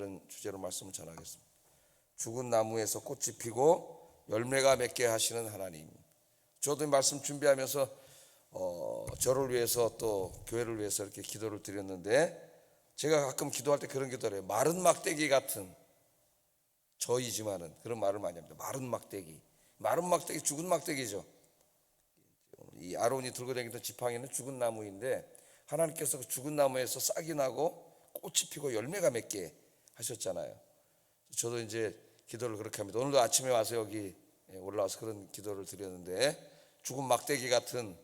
그런 주제로 말씀을 전하겠습니다. 죽은 나무에서 꽃이 피고 열매가 맺게 하시는 하나님. 저도 이 말씀 준비하면서 저를 위해서 또 교회를 위해서 이렇게 기도를 드렸는데, 제가 가끔 기도할 때 그런 기도를 해요. 마른 막대기 같은 저이지만은 그런 말을 많이 합니다. 마른 막대기. 마른 막대기, 죽은 막대기죠. 이 아론이 들고 다니던 지팡이는 죽은 나무인데, 하나님께서 그 죽은 나무에서 싹이 나고 꽃이 피고 열매가 맺게 하셨잖아요. 저도 이제 기도를 그렇게 합니다. 오늘도 아침에 와서 여기 올라와서 그런 기도를 드렸는데, 죽은 막대기 같은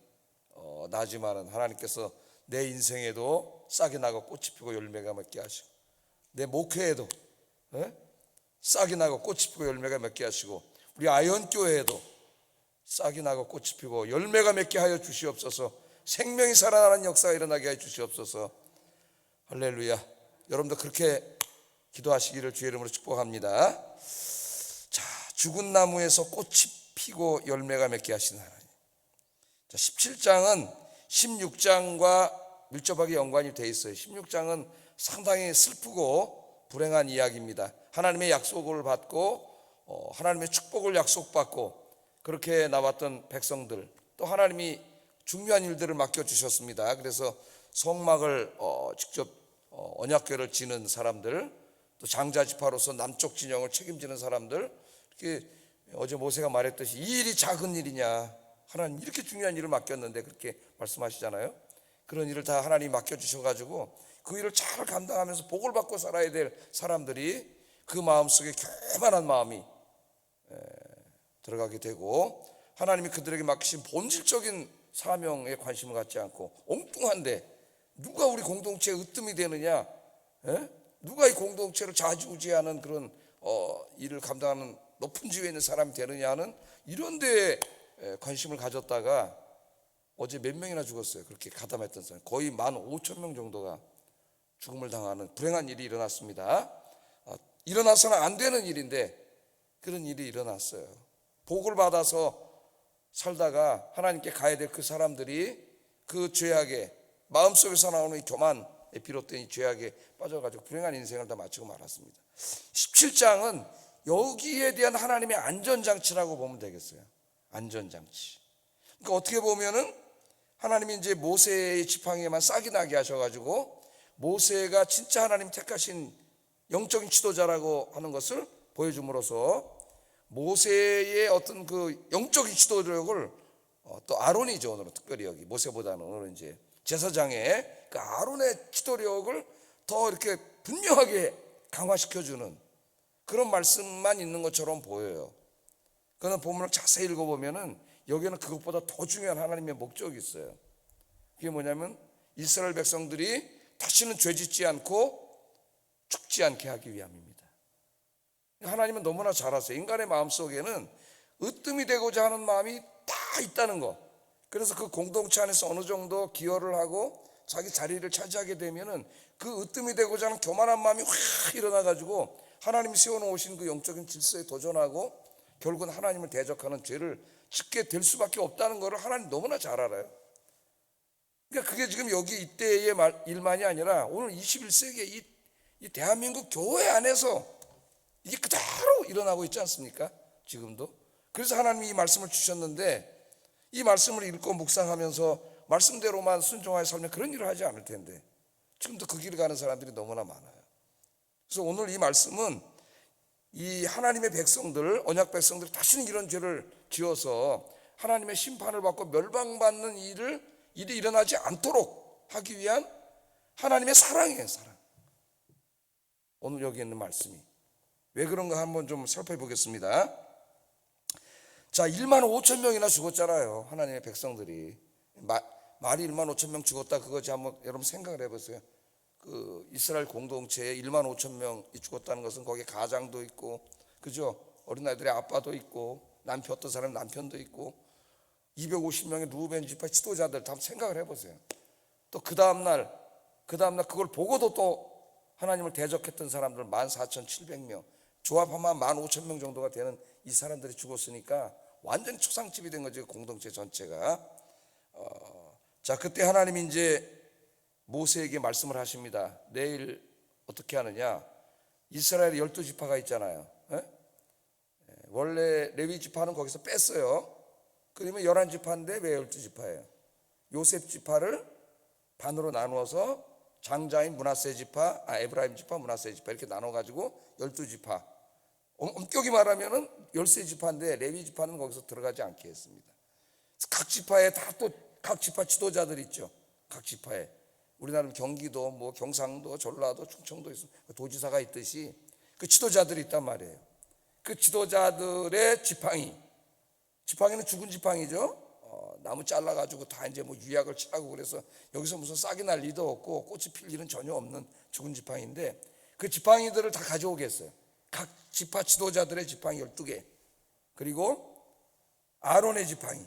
나지만은 하나님께서 내 인생에도 싹이 나고 꽃이 피고 열매가 맺게 하시고, 내 목회에도 싹이 나고 꽃이 피고 열매가 맺게 하시고, 우리 아현교회에도 싹이 나고 꽃이 피고 열매가 맺게 하여 주시옵소서. 생명이 살아나는 역사가 일어나게 하여 주시옵소서. 할렐루야. 여러분도 그렇게 기도하시기를 주의 이름으로 축복합니다. 자, 죽은 나무에서 꽃이 피고 열매가 맺게 하시는 하나님. 자, 17장은 16장과 밀접하게 연관이 되어 있어요. 16장은 상당히 슬프고 불행한 이야기입니다. 하나님의 약속을 받고 하나님의 축복을 약속받고 그렇게 나왔던 백성들, 또 하나님이 중요한 일들을 맡겨주셨습니다. 그래서 성막을 직접 언약궤를 지는 사람들, 또 장자지파로서 남쪽 진영을 책임지는 사람들, 이렇게 어제 모세가 말했듯이 이 일이 작은 일이냐, 하나님 이렇게 중요한 일을 맡겼는데 그렇게 말씀하시잖아요. 그런 일을 다 하나님이 맡겨주셔가지고 그 일을 잘 감당하면서 복을 받고 살아야 될 사람들이 그 마음속에 교만한 마음이 들어가게 되고, 하나님이 그들에게 맡기신 본질적인 사명에 관심을 갖지 않고 엉뚱한데 누가 우리 공동체에 으뜸이 되느냐, 누가 이 공동체를 좌지우지하는 그런 일을 감당하는 높은 지위에 있는 사람이 되느냐 하는 이런 데에 관심을 가졌다가 어제 몇 명이나 죽었어요. 그렇게 가담했던 사람 거의 15,000명 정도가 죽음을 당하는 불행한 일이 일어났습니다. 일어나서는 안 되는 일인데 그런 일이 일어났어요. 복을 받아서 살다가 하나님께 가야 될 그 사람들이 그 죄악에, 마음속에서 나오는 이 교만에 비롯된 이 죄악에 빠져가지고 불행한 인생을 다 마치고 말았습니다. 17장은 여기에 대한 하나님의 안전장치라고 보면 되겠어요. 안전장치. 그러니까 어떻게 보면은 하나님이 이제 모세의 지팡이에만 싹이 나게 하셔가지고 모세가 진짜 하나님 택하신 영적인 지도자라고 하는 것을 보여줌으로써 모세의 어떤 그 영적인 지도력을 또 아론이죠. 오늘은 특별히 여기 모세보다는 오늘은 이제 제사장의 그 아론의 지도력을 더 이렇게 분명하게 강화시켜주는 그런 말씀만 있는 것처럼 보여요. 그러나 본문을 자세히 읽어보면은 여기는 그것보다 더 중요한 하나님의 목적이 있어요. 그게 뭐냐면 이스라엘 백성들이 다시는 죄짓지 않고 죽지 않게 하기 위함입니다. 하나님은 너무나 잘 아세요. 인간의 마음속에는 으뜸이 되고자 하는 마음이 다 있다는 거. 그래서 그 공동체 안에서 어느 정도 기여를 하고 자기 자리를 차지하게 되면은 그 으뜸이 되고자 하는 교만한 마음이 확 일어나가지고 하나님이 세워놓으신 그 영적인 질서에 도전하고 결국은 하나님을 대적하는 죄를 짓게 될 수밖에 없다는 것을 하나님 너무나 잘 알아요. 그러니까 그게 지금 여기 이때의 일만이 아니라 오늘 21세기에 이 대한민국 교회 안에서 이게 그대로 일어나고 있지 않습니까? 지금도. 그래서 하나님이 이 말씀을 주셨는데 이 말씀을 읽고 묵상하면서 말씀대로만 순종하여 살면 그런 일을 하지 않을 텐데 지금도 그 길을 가는 사람들이 너무나 많아요. 그래서 오늘 이 말씀은 이 하나님의 백성들, 언약 백성들이 다시는 이런 죄를 지어서 하나님의 심판을 받고 멸망받는 일이 일어나지 않도록 하기 위한 하나님의 사랑이에요. 사랑. 오늘 여기 있는 말씀이 왜 그런가 한번 좀 살펴보겠습니다. 자, 15,000명이나 죽었잖아요. 하나님의 백성들이. 말이 15,000명 죽었다 그거지 한번 여러분 생각을 해보세요. 그 이스라엘 공동체에 15,000명이 죽었다는 것은 거기에 가장도 있고, 그죠? 어린아이들의 아빠도 있고, 어떤 사람은 남편도 있고, 250명의 루벤 지파 지도자들 다 생각을 해보세요. 또 그 다음날 그걸 보고도 또 하나님을 대적했던 사람들 14,700명, 조합하면 15,000명 정도가 되는 이 사람들이 죽었으니까 완전히 초상집이 된 거죠. 공동체 전체가. 자, 그때 하나님이 이제 모세에게 말씀을 하십니다. 내일 어떻게 하느냐? 이스라엘에 12지파가 있잖아요. 원래 레위 지파는 거기서 뺐어요. 그러면 11지파인데 왜 12지파예요? 요셉 지파를 반으로 나누어서 장자인 므낫세 지파, 에브라임 지파, 므낫세 지파 이렇게 나눠가지고 12지파. 엄격히 말하면은 13지파인데 레위 지파는 거기서 들어가지 않게 했습니다. 각 지파에 다 또 각 지파 지도자들 있죠. 각 지파에. 우리나라는 경기도, 뭐 경상도, 전라도, 충청도 도지사가 있듯이 그 지도자들이 있단 말이에요. 그 지도자들의 지팡이는 죽은 지팡이죠. 나무 잘라가지고 다 이제 뭐 유약을 칠하고 그래서 여기서 무슨 싹이 날 리도 없고 꽃이 필 일은 전혀 없는 죽은 지팡이인데 그 지팡이들을 다 가져오겠어요. 각 지파 지도자들의 지팡이 12개, 그리고 아론의 지팡이,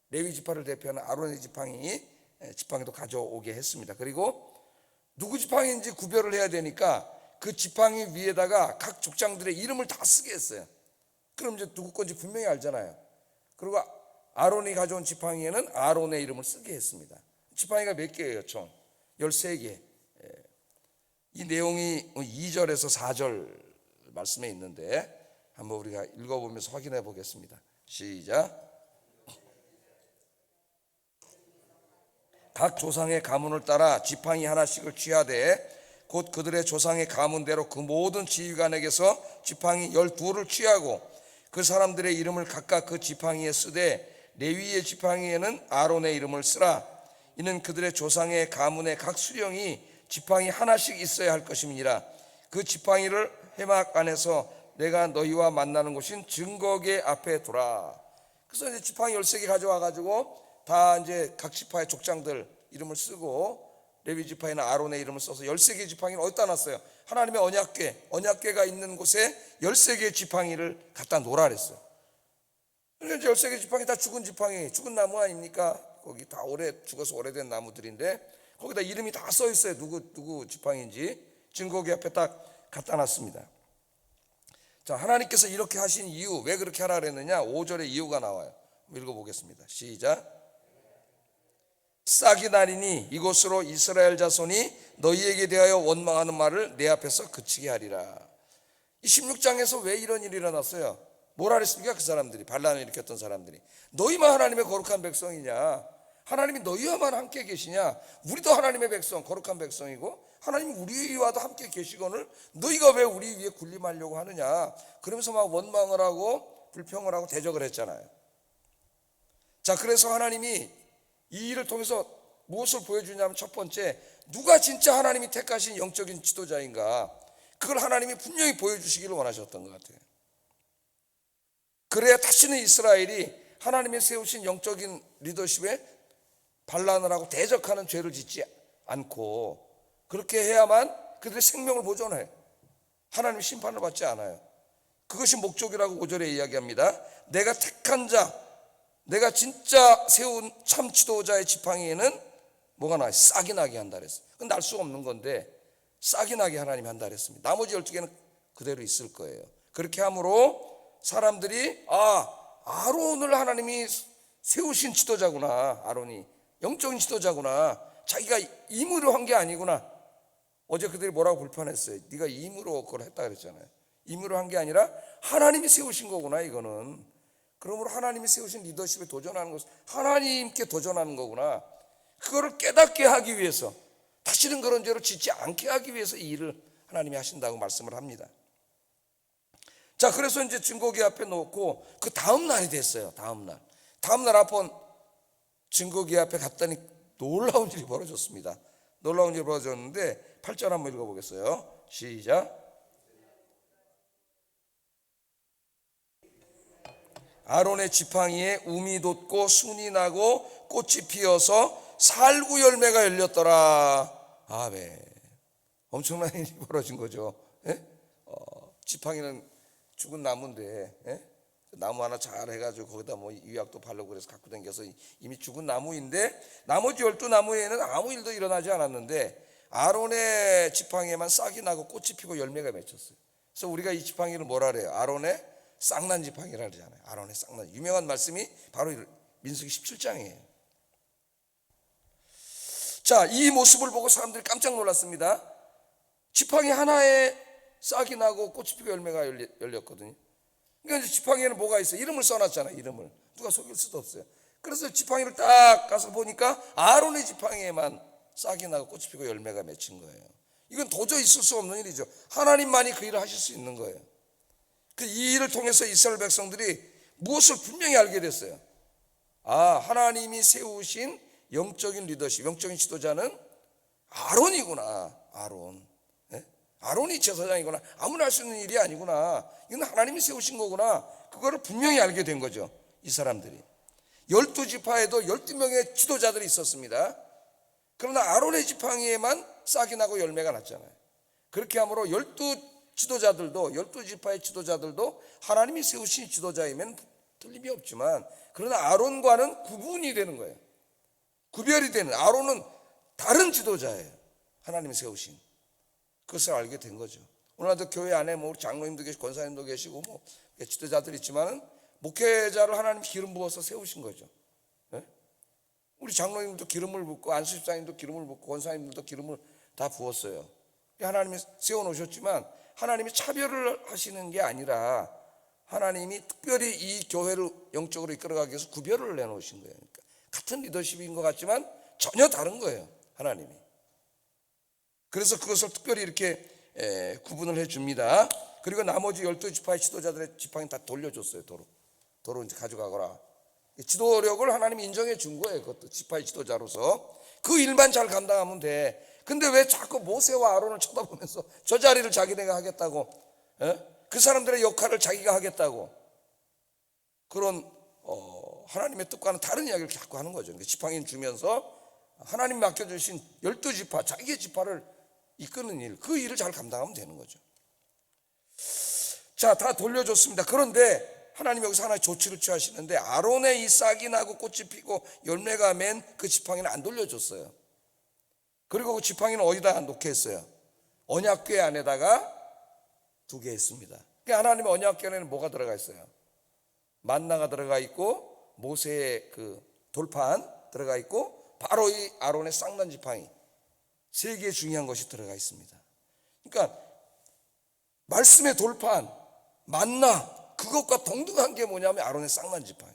레위 지파를 대표하는 아론의 지팡이도 가져오게 했습니다. 그리고 누구 지팡이인지 구별을 해야 되니까 그 지팡이 위에다가 각 족장들의 이름을 다 쓰게 했어요. 그럼 이제 누구 건지 분명히 알잖아요. 그리고 아론이 가져온 지팡이에는 아론의 이름을 쓰게 했습니다. 지팡이가 몇 개예요? 총 13개. 이 내용이 2절에서 4절 말씀에 있는데 한번 우리가 읽어보면서 확인해 보겠습니다. 시작. 각 조상의 가문을 따라 지팡이 하나씩을 취하되 곧 그들의 조상의 가문대로 그 모든 지휘관에게서 지팡이 12를 취하고 그 사람들의 이름을 각각 그 지팡이에 쓰되 레위의 지팡이에는 아론의 이름을 쓰라. 이는 그들의 조상의 가문의 각 수령이 지팡이 하나씩 있어야 할 것임이니라. 그 지팡이를 회막 안에서 내가 너희와 만나는 곳인 증거궤 앞에 두라. 그래서 이제 지팡이 13개 가져와 가지고 다 이제 각 지파의 족장들 이름을 쓰고 레위 지파에는 아론의 이름을 써서 13개 지팡이를 어디다 놨어요? 하나님의 언약궤가 있는 곳에 13개의 지팡이를 갖다 놓으라 그랬어요. 그러니까 13개 지팡이 다 죽은 지팡이, 죽은 나무 아닙니까? 거기 다 죽어서 오래된 나무들인데 거기다 이름이 다 써 있어요. 누구 지팡이인지. 증거궤 앞에 딱 갖다 놨습니다. 자, 하나님께서 이렇게 하신 이유, 왜 그렇게 하라 그랬느냐? 5절에 이유가 나와요. 읽어보겠습니다. 시작. 싹이 나리니 이곳으로 이스라엘 자손이 너희에게 대하여 원망하는 말을 내 앞에서 그치게 하리라. 이 16장에서 왜 이런 일이 일어났어요? 뭐라 그랬습니까? 그 사람들이, 반란을 일으켰던 사람들이. 너희만 하나님의 거룩한 백성이냐? 하나님이 너희와만 함께 계시냐? 우리도 하나님의 백성, 거룩한 백성이고 하나님이 우리와도 함께 계시거늘 너희가 왜 우리 위에 군림하려고 하느냐? 그러면서 막 원망을 하고 불평을 하고 대적을 했잖아요. 자, 그래서 하나님이 이 일을 통해서 무엇을 보여주냐면, 첫 번째, 누가 진짜 하나님이 택하신 영적인 지도자인가, 그걸 하나님이 분명히 보여주시기를 원하셨던 것 같아요. 그래야 다시는 이스라엘이 하나님이 세우신 영적인 리더십에 반란을 하고 대적하는 죄를 짓지 않고, 그렇게 해야만 그들의 생명을 보존해. 하나님의 심판을 받지 않아요. 그것이 목적이라고 5절에 이야기합니다. 내가 택한 자, 내가 진짜 세운 참 지도자의 지팡이에는 뭐가 나요? 싹이 나게 한다 그랬어요. 그건 날 수가 없는 건데 싹이 나게 하나님이 한다 그랬습니다. 나머지 12개는 그대로 있을 거예요. 그렇게 함으로 사람들이 아론을 하나님이 세우신 지도자구나, 아론이 영적인 지도자구나, 자기가 임의로 한 게 아니구나. 어제 그들이 뭐라고 불편했어요? 네가 임의로 그걸 했다 그랬잖아요. 임의로 한 게 아니라 하나님이 세우신 거구나, 이거는. 그러므로 하나님이 세우신 리더십에 도전하는 것은 하나님께 도전하는 거구나. 그거를 깨닫게 하기 위해서, 다시는 그런 죄를 짓지 않게 하기 위해서 이 일을 하나님이 하신다고 말씀을 합니다. 자, 그래서 이제 증거궤 앞에 놓고 그 다음 날이 됐어요. 다음 날 한번 증거궤 앞에 갔더니 놀라운 일이 벌어졌습니다. 놀라운 일이 벌어졌는데 8절 한번 읽어보겠어요. 시작. 아론의 지팡이에 움이 돋고 순이 나고 꽃이 피어서 살구 열매가 열렸더라. 아멘. 엄청난 일이 벌어진 거죠. 지팡이는 죽은 나무인데, 나무 하나 잘 해가지고 거기다 뭐 유약도 바르고 그래서 갖고 다녀서 이미 죽은 나무인데, 나머지 12나무에는 아무 일도 일어나지 않았는데 아론의 지팡이에만 싹이 나고 꽃이 피고 열매가 맺혔어요. 그래서 우리가 이 지팡이를 뭐라 그래요? 아론의 싹난 지팡이라 그러잖아요. 아론의 싹난. 유명한 말씀이 바로 민수기 17장이에요. 자, 이 모습을 보고 사람들이 깜짝 놀랐습니다. 지팡이 하나에 싹이 나고 꽃이 피고 열매가 열렸거든요. 그러니까 이제 지팡이에는 뭐가 있어요? 이름을 써놨잖아요. 이름을 누가 속일 수도 없어요. 그래서 지팡이를 딱 가서 보니까 아론의 지팡이에만 싹이 나고 꽃이 피고 열매가 맺힌 거예요. 이건 도저히 있을 수 없는 일이죠. 하나님만이 그 일을 하실 수 있는 거예요. 이 일을 통해서 이스라엘 백성들이 무엇을 분명히 알게 됐어요. 하나님이 세우신 영적인 리더십, 영적인 지도자는 아론이구나. 아론이 제사장이구나. 아무나 할 수 있는 일이 아니구나. 이건 하나님이 세우신 거구나. 그거를 분명히 알게 된 거죠. 이 사람들이 12지파에도 12명의 지도자들이 있었습니다. 그러나 아론의 지팡이에만 싹이 나고 열매가 났잖아요. 그렇게 함으로 12지파의 지도자들도 하나님이 세우신 지도자이면 틀림이 없지만, 그러나 아론과는 구분이 되는 거예요. 구별이 되는, 아론은 다른 지도자예요. 하나님이 세우신. 그것을 알게 된 거죠. 오늘도 교회 안에 장로님도 계시고 권사님도 계시고 지도자들이 있지만은 목회자를 하나님 기름 부어서 세우신 거죠. 네? 우리 장로님도 기름을 붓고 안수집사님도 기름을 붓고 권사님들도 기름을 다 부었어요. 하나님이 세워놓으셨지만 하나님이 차별을 하시는 게 아니라 하나님이 특별히 이 교회를 영적으로 이끌어가기 위해서 구별을 내놓으신 거예요. 그러니까 같은 리더십인 것 같지만 전혀 다른 거예요. 하나님이. 그래서 그것을 특별히 이렇게 구분을 해줍니다. 그리고 나머지 12지파의 지도자들의 지팡이 다 돌려줬어요. 도로 이제 가져가거라. 지도력을 하나님이 인정해 준 거예요. 그것도 지파의 지도자로서 그 일만 잘 감당하면 돼. 근데 왜 자꾸 모세와 아론을 쳐다보면서 저 자리를 자기네가 하겠다고, 그 사람들의 역할을 자기가 하겠다고, 그런 하나님의 뜻과는 다른 이야기를 자꾸 하는 거죠. 그러니까 지팡이를 주면서 하나님 맡겨주신 12지파, 자기의 지파를 이끄는 일, 그 일을 잘 감당하면 되는 거죠. 자, 다 돌려줬습니다. 그런데 하나님 여기서 하나의 조치를 취하시는데 아론의 이 싹이 나고 꽃이 피고 열매가 맨 그 지팡이는 안 돌려줬어요. 그리고 그 지팡이는 어디다 놓게 했어요? 언약궤 안에다가 두게 했습니다. 그러니까 하나님의 언약궤 안에는 뭐가 들어가 있어요? 만나가 들어가 있고 모세의 그 돌판 들어가 있고 바로 이 아론의 쌍난 지팡이, 세 개의 중요한 것이 들어가 있습니다. 그러니까 말씀의 돌판, 만나, 그것과 동등한 게 뭐냐면 아론의 쌍난 지팡이,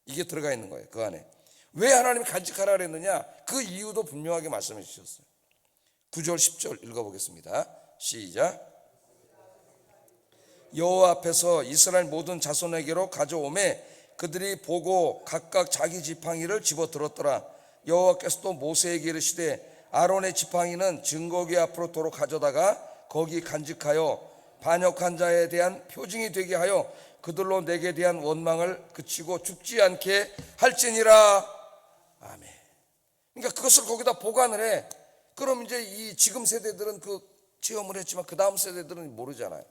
이게 들어가 있는 거예요. 그 안에 왜 하나님이 간직하라 그랬느냐, 그 이유도 분명하게 말씀해 주셨어요. 9절 10절 읽어보겠습니다. 시작. 여호와 앞에서 이스라엘 모든 자손에게로 가져오매 그들이 보고 각각 자기 지팡이를 집어들었더라. 여호와께서도 모세에게 이르시되 아론의 지팡이는 증거궤 앞으로 도로 가져다가 거기 간직하여 반역한 자에 대한 표징이 되게 하여 그들로 내게 대한 원망을 그치고 죽지 않게 할지니라. 아멘. 그러니까 그것을 거기다 보관을 해. 그럼 이제 이 지금 세대들은 그 체험을 했지만 그 다음 세대들은 모르잖아요.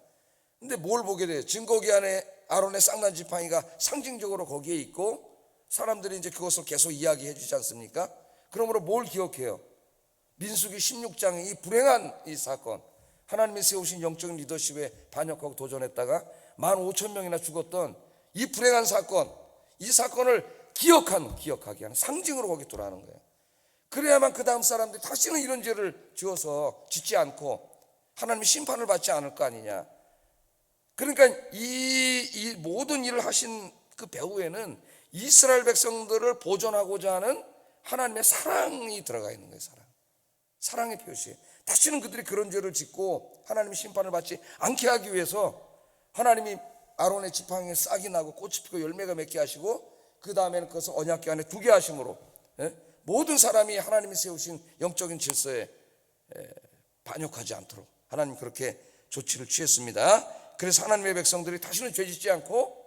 근데 뭘 보게 돼요? 증거궤 안에 아론의 쌍난 지팡이가 상징적으로 거기에 있고 사람들이 이제 그것을 계속 이야기해 주지 않습니까? 그러므로 뭘 기억해요? 민수기 16장의 이 불행한 이 사건, 하나님이 세우신 영적인 리더십에 반역하고 도전했다가 15,000명이나 죽었던 이 불행한 사건, 이 사건을 기억하게 하는 상징으로 거기 돌아가는 거예요. 그래야만 그 다음 사람들이 다시는 이런 죄를 지어서 짓지 않고 하나님이 심판을 받지 않을 거 아니냐. 그러니까 이 모든 일을 하신 그 배후에는 이스라엘 백성들을 보존하고자 하는 하나님의 사랑이 들어가 있는 거예요. 사랑의 표시. 다시는 그들이 그런 죄를 짓고 하나님의 심판을 받지 않게 하기 위해서 하나님이 아론의 지팡이에 싹이 나고 꽃이 피고 열매가 맺게 하시고 그 다음에는 그것을 언약궤 안에 두게 하심으로 모든 사람이 하나님이 세우신 영적인 질서에 반역하지 않도록 하나님 그렇게 조치를 취했습니다. 그래서 하나님의 백성들이 다시는 죄짓지 않고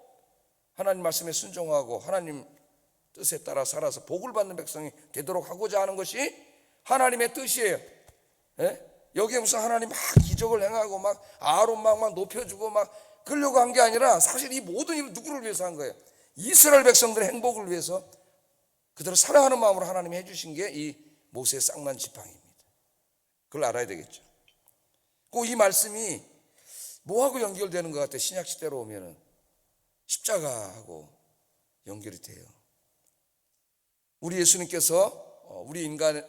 하나님 말씀에 순종하고 하나님 뜻에 따라 살아서 복을 받는 백성이 되도록 하고자 하는 것이 하나님의 뜻이에요. 여기에 무슨 하나님 막 기적을 행하고 막 아론 막 높여주고 막 그러려고 한 게 아니라 사실 이 모든 일을 누구를 위해서 한 거예요? 이스라엘 백성들의 행복을 위해서 그들을 사랑하는 마음으로 하나님이 해주신 게 이 모세의 쌍난 지팡이입니다. 그걸 알아야 되겠죠. 꼭 이 말씀이 뭐하고 연결되는 것 같아요? 신약 시대로 오면은 십자가하고 연결이 돼요. 우리 예수님께서 우리 인간의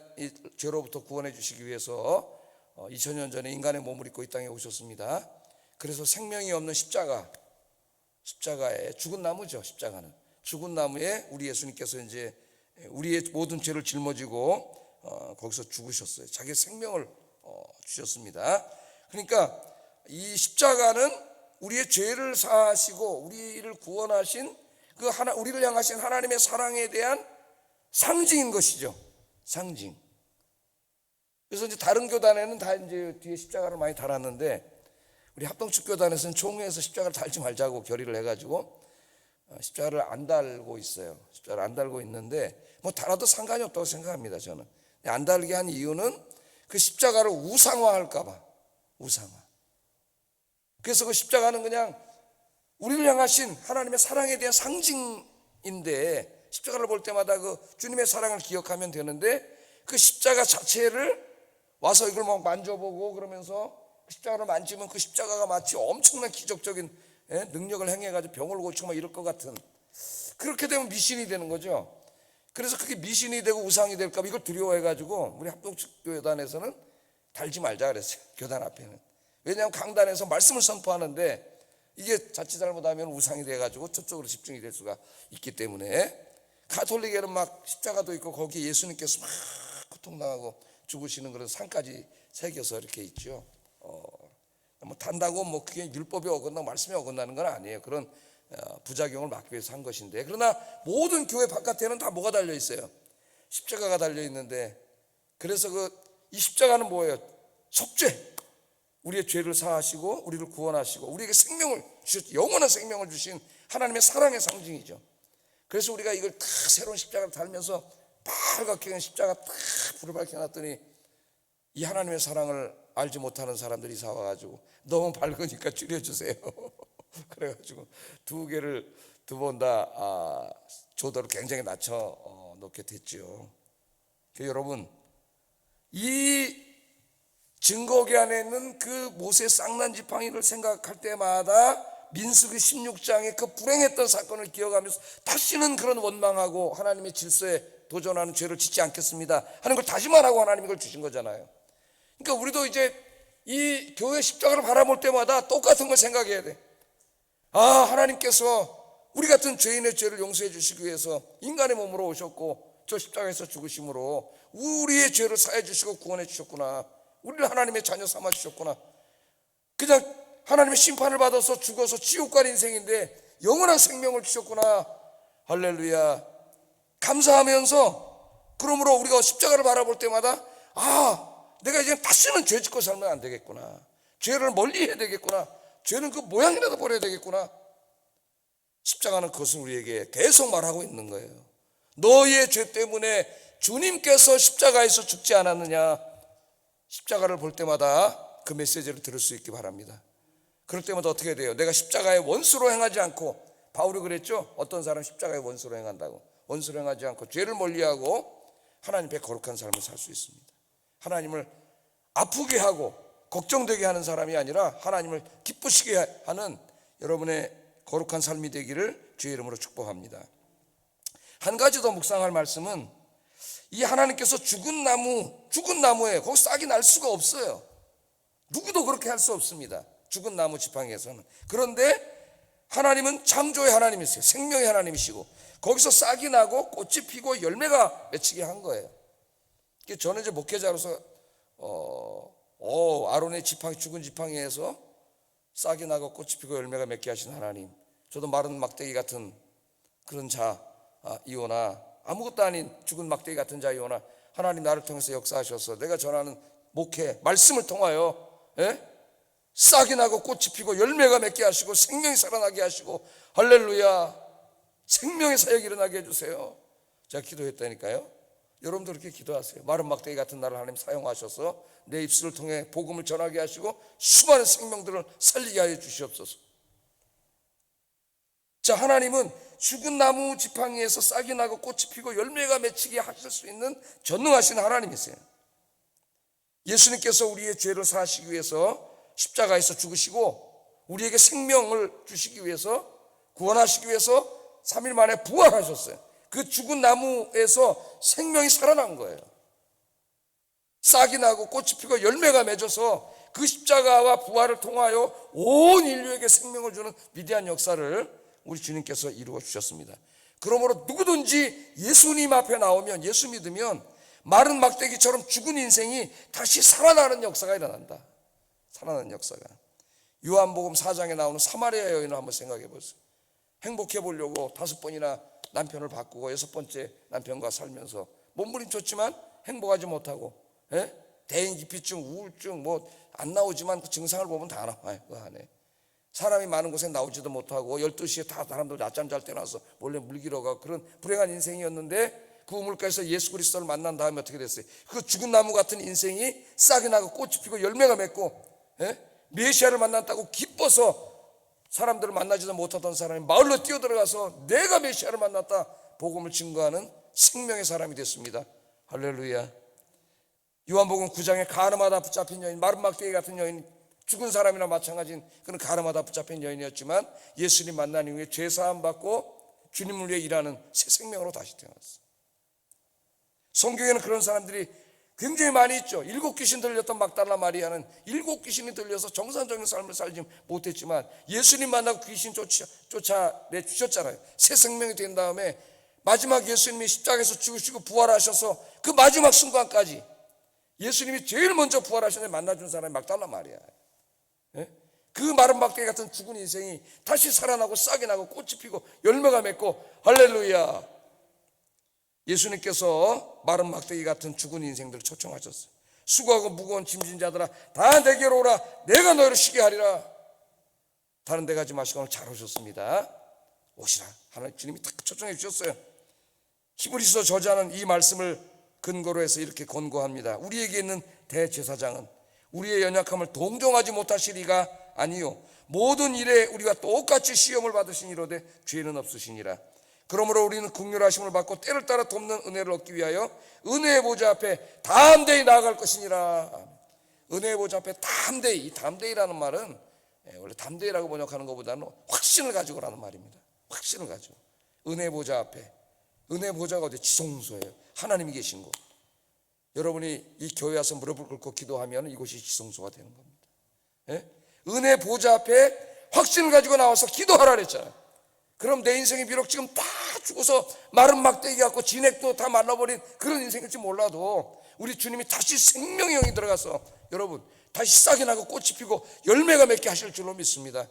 죄로부터 구원해 주시기 위해서 2000년 전에 인간의 몸을 입고 이 땅에 오셨습니다. 그래서 생명이 없는 십자가에 죽은 나무죠. 십자가는 죽은 나무에 우리 예수님께서 이제 우리의 모든 죄를 짊어지고 거기서 죽으셨어요. 자기 생명을 주셨습니다. 그러니까 이 십자가는 우리의 죄를 사하시고 우리를 구원하신 그 우리를 향하신 하나님의 사랑에 대한 상징인 것이죠. 상징. 그래서 이제 다른 교단에는 다 이제 뒤에 십자가를 많이 달았는데 우리 합동측 교단에서는 총회에서 십자가를 달지 말자고 결의를 해가지고 십자가를 안 달고 있어요. 십자가를 안 달고 있는데 뭐 달아도 상관이 없다고 생각합니다. 저는 안 달게 한 이유는 그 십자가를 우상화할까봐. 우상화. 그래서 그 십자가는 그냥 우리를 향하신 하나님의 사랑에 대한 상징인데 십자가를 볼 때마다 그 주님의 사랑을 기억하면 되는데 그 십자가 자체를 와서 이걸 막 만져보고 그러면서 그 십자가를 만지면 그 십자가가 마치 엄청난 기적적인 능력을 행해가지고 병을 고치고 막 이럴 것 같은, 그렇게 되면 미신이 되는 거죠. 그래서 그게 미신이 되고 우상이 될까 봐 이걸 두려워해가지고 우리 합동교단에서는 달지 말자 그랬어요. 교단 앞에는. 왜냐하면 강단에서 말씀을 선포하는데 이게 자칫 잘못하면 우상이 돼가지고 저쪽으로 집중이 될 수가 있기 때문에. 가톨릭에는 막 십자가도 있고 거기에 예수님께서 막 고통당하고 죽으시는 그런 상까지 새겨서 이렇게 있죠. 뭐 단다고 뭐 그게 율법이 어긋나고 말씀이 어긋나는 건 아니에요. 그런 부작용을 막기 위해서 한 것인데, 그러나 모든 교회 바깥에는 다 뭐가 달려 있어요? 십자가가 달려 있는데, 그래서 이 십자가는 뭐예요? 속죄. 우리의 죄를 사하시고 우리를 구원하시고 우리에게 생명을 주셨, 영원한 생명을 주신 하나님의 사랑의 상징이죠. 그래서 우리가 이걸 다 새로운 십자가를 달면서 빨갛게 그냥 십자가 딱 불을 밝혀놨더니 이 하나님의 사랑을 알지 못하는 사람들이 사와가지고 너무 밝으니까 줄여주세요. 그래가지고 두 번 다 조도를 굉장히 낮춰 놓게 됐죠. 여러분, 이 증거기 안에 있는 그 모세 쌍난 지팡이를 생각할 때마다 민수기 16장의 그 불행했던 사건을 기억하면서 다시는 그런 원망하고 하나님의 질서에 도전하는 죄를 짓지 않겠습니다 하는 걸 다짐하라고 하나님이 그걸 주신 거잖아요. 그러니까 우리도 이제 이 교회 십자가를 바라볼 때마다 똑같은 걸 생각해야 돼. 하나님께서 우리 같은 죄인의 죄를 용서해 주시기 위해서 인간의 몸으로 오셨고 저 십자가에서 죽으심으로 우리의 죄를 사해 주시고 구원해 주셨구나. 우리를 하나님의 자녀 삼아 주셨구나. 그냥 하나님의 심판을 받아서 죽어서 지옥 갈 인생인데 영원한 생명을 주셨구나. 할렐루야. 감사하면서, 그러므로 우리가 십자가를 바라볼 때마다 내가 이제 다시는 죄 짓고 살면 안 되겠구나. 죄를 멀리 해야 되겠구나. 죄는 그 모양이라도 버려야 되겠구나. 십자가는 그것을 우리에게 계속 말하고 있는 거예요. 너의 죄 때문에 주님께서 십자가에서 죽지 않았느냐. 십자가를 볼 때마다 그 메시지를 들을 수 있기 바랍니다. 그럴 때마다 어떻게 돼요? 내가 십자가의 원수로 행하지 않고, 바울이 그랬죠. 어떤 사람 십자가의 원수로 행한다고. 원수로 행하지 않고 죄를 멀리하고 하나님 앞에 거룩한 삶을 살 수 있습니다. 하나님을 아프게 하고 걱정되게 하는 사람이 아니라 하나님을 기쁘시게 하는 여러분의 거룩한 삶이 되기를 주의 이름으로 축복합니다. 한 가지 더 묵상할 말씀은, 이 하나님께서 죽은 나무에 거기 싹이 날 수가 없어요. 누구도 그렇게 할 수 없습니다. 죽은 나무 지팡이에서는. 그런데 하나님은 창조의 하나님이세요. 생명의 하나님이시고 거기서 싹이 나고 꽃이 피고 열매가 맺히게 한 거예요. 저는 이제 목회자로서 아론의 지팡이, 죽은 지팡이에서 싹이 나고 꽃이 피고 열매가 맺게 하신 하나님, 저도 마른 막대기 같은 그런 자이오나 아무것도 아닌 죽은 막대기 같은 자이오나 하나님 나를 통해서 역사하셔서 내가 전하는 목회 말씀을 통하여 싹이 나고 꽃이 피고 열매가 맺게 하시고 생명이 살아나게 하시고, 할렐루야, 생명의 사역이 일어나게 해주세요. 제가 기도했다니까요. 여러분도 그렇게 기도하세요. 마른 막대기 같은 나를 하나님 사용하셔서 내 입술을 통해 복음을 전하게 하시고 수많은 생명들을 살리게 하여 주시옵소서. 자, 하나님은 죽은 나무 지팡이에서 싹이 나고 꽃이 피고 열매가 맺히게 하실 수 있는 전능하신 하나님이세요. 예수님께서 우리의 죄를 사하시기 위해서 십자가에서 죽으시고 우리에게 생명을 주시기 위해서, 구원하시기 위해서 3일 만에 부활하셨어요. 그 죽은 나무에서 생명이 살아난 거예요. 싹이 나고 꽃이 피고 열매가 맺어서 그 십자가와 부활을 통하여 온 인류에게 생명을 주는 위대한 역사를 우리 주님께서 이루어 주셨습니다. 그러므로 누구든지 예수님 앞에 나오면, 예수 믿으면 마른 막대기처럼 죽은 인생이 다시 살아나는 역사가 일어난다. 살아나는 역사가. 요한복음 4장에 나오는 사마리아 여인을 한번 생각해 보세요. 행복해 보려고 5번이나 남편을 바꾸고 6번째 남편과 살면서 몸부림쳤지만 행복하지 못하고, 대인기피증, 우울증 안 나오지만 그 증상을 보면 다 나와요. 그 안에 사람이 많은 곳에 나오지도 못하고 12시에 다 사람들 낮잠 잘 때 나서 몰래 물기러 가고 그런 불행한 인생이었는데, 그 우물가에서 예수 그리스도를 만난 다음에 어떻게 됐어요? 그 죽은 나무 같은 인생이 싹이 나고 꽃이 피고 열매가 맺고, 메시아를 만났다고 기뻐서 사람들을 만나지도 못하던 사람이 마을로 뛰어들어가서 내가 메시아를 만났다 복음을 증거하는 생명의 사람이 됐습니다. 할렐루야. 요한복음 9장에 가늠하다 붙잡힌 여인, 마른 막대기 같은 여인, 죽은 사람이나 마찬가지인 그런 가늠하다 붙잡힌 여인이었지만 예수님 만난 이후에 죄사함 받고 주님을 위해 일하는 새 생명으로 다시 태어났어요. 성경에는 그런 사람들이 굉장히 많이 있죠. 7 귀신 들렸던 막달라 마리아는 7 귀신이 들려서 정상적인 삶을 살지 못했지만 예수님 만나고 귀신 쫓아내 주셨잖아요. 새 생명이 된 다음에 마지막 예수님이 십자가에서 죽으시고 부활하셔서 그 마지막 순간까지 예수님이 제일 먼저 부활하셨는데 만나준 사람이 막달라 마리아예요. 그 마른 막대기 같은 죽은 인생이 다시 살아나고 싹이 나고 꽃이 피고 열매가 맺고, 할렐루야. 예수님께서 마른 막대기 같은 죽은 인생들을 초청하셨어요. 수고하고 무거운 짐진 자들아 다 내게로 오라, 내가 너희를 쉬게 하리라. 다른 데 가지 마시고 오늘 잘 오셨습니다. 오시라. 하나님 주님이 딱 초청해 주셨어요. 히브리서 저자는 이 말씀을 근거로 해서 이렇게 권고합니다. 우리에게 있는 대제사장은 우리의 연약함을 동정하지 못하시리가 아니요 모든 일에 우리가 똑같이 시험을 받으시니로되 죄는 없으시니라. 그러므로 우리는 긍휼하심을 받고 때를 따라 돕는 은혜를 얻기 위하여 은혜의 보좌 앞에 담대히 나아갈 것이니라. 은혜의 보좌 앞에 담대히. 이 담대히라는 말은 원래 담대히라고 번역하는 것보다는 확신을 가지고라는 말입니다. 확신을 가지고. 은혜의 보좌 앞에. 은혜의 보좌가 어디? 지성소예요. 하나님이 계신 곳. 여러분이 이 교회 와서 무릎을 꿇고 기도하면 이곳이 지성소가 되는 겁니다. 은혜 보좌 앞에 확신을 가지고 나와서 기도하라 그랬잖아요. 그럼 내 인생이 비록 지금 다 죽어서 마른 막대기 같고 진액도 다 말라버린 그런 인생일지 몰라도 우리 주님이 다시 생명의 영이 들어가서 여러분 다시 싹이 나고 꽃이 피고 열매가 맺게 하실 줄로 믿습니다.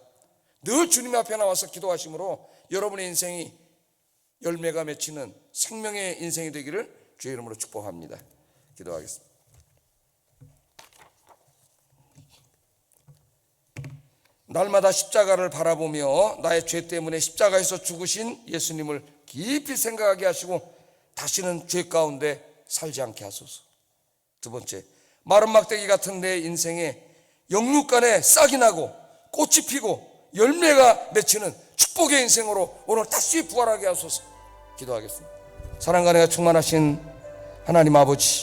늘 주님 앞에 나와서 기도하심으로 여러분의 인생이 열매가 맺히는 생명의 인생이 되기를 주의 이름으로 축복합니다. 기도하겠습니다. 날마다 십자가를 바라보며 나의 죄 때문에 십자가에서 죽으신 예수님을 깊이 생각하게 하시고 다시는 죄 가운데 살지 않게 하소서. 두 번째, 마른 막대기 같은 내 인생에 영육간에 싹이 나고 꽃이 피고 열매가 맺히는 축복의 인생으로 오늘 다시 부활하게 하소서. 기도하겠습니다. 사랑과 은혜가 충만하신 하나님 아버지,